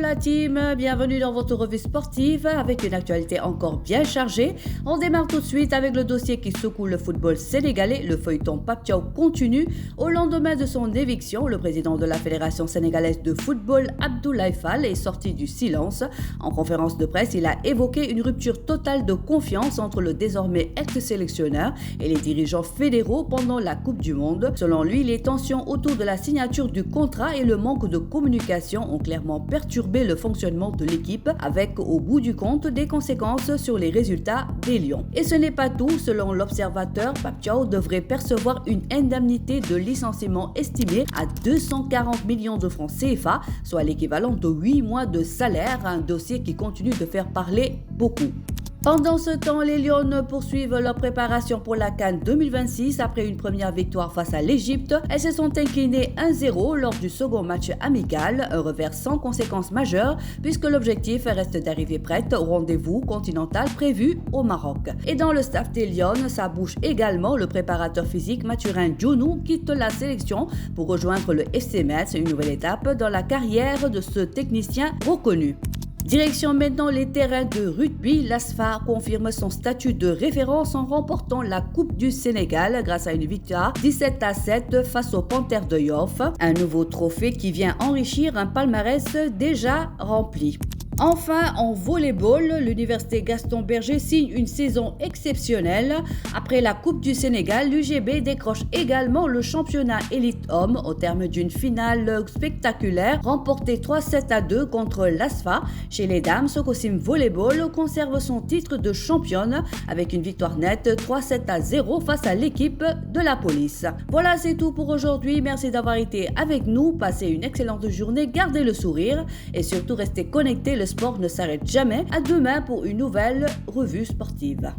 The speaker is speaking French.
la team, bienvenue dans votre revue sportive avec une actualité encore bien chargée. On démarre tout de suite avec le dossier qui secoue le football sénégalais. Le feuilleton Pape Thiaw continue. Au lendemain de son éviction, le président de la Fédération sénégalaise de football, Abdoulaye Fall, est sorti du silence. En conférence de presse, il a évoqué une rupture totale de confiance entre le désormais ex-sélectionneur et les dirigeants fédéraux pendant la Coupe du Monde. Selon lui, les tensions autour de la signature du contrat et le manque de communication ont clairement perturbé le fonctionnement de l'équipe avec, au bout du compte, des conséquences sur les résultats des Lions. Et ce n'est pas tout, selon l'observateur, Pape Thiaw devrait percevoir une indemnité de licenciement estimée à 240 millions de francs CFA, soit l'équivalent de 8 mois de salaire, un dossier qui continue de faire parler beaucoup. Pendant ce temps, les Lions poursuivent leur préparation pour la CAN 2026 après une première victoire face à l'Égypte. Elles se sont inclinées 1-0 lors du second match amical, un revers sans conséquences majeures puisque l'objectif reste d'arriver prête au rendez-vous continental prévu au Maroc. Et dans le staff des Lions, ça bouge également. Le préparateur physique Mathurin Dionou quitte la sélection pour rejoindre le FC Metz, une nouvelle étape dans la carrière de ce technicien reconnu. Direction maintenant les terrains de rugby, l'ASFA confirme son statut de référence en remportant la Coupe du Sénégal grâce à une victoire 17-7 face aux Panthères de Yoff. Un nouveau trophée qui vient enrichir un palmarès déjà rempli. Enfin, en volleyball, l'université Gaston Berger signe une saison exceptionnelle. Après la Coupe du Sénégal, l'UGB décroche également le championnat élite homme au terme d'une finale spectaculaire remportée 3-7-2 contre l'ASFA. Chez les dames, Sococim Volleyball conserve son titre de championne avec une victoire nette 3-7-0 face à l'équipe de la police. Voilà, c'est tout pour aujourd'hui. Merci d'avoir été avec nous. Passez une excellente journée, gardez le sourire et surtout restez connectés. Le sport ne s'arrête jamais. À demain pour une nouvelle revue sportive.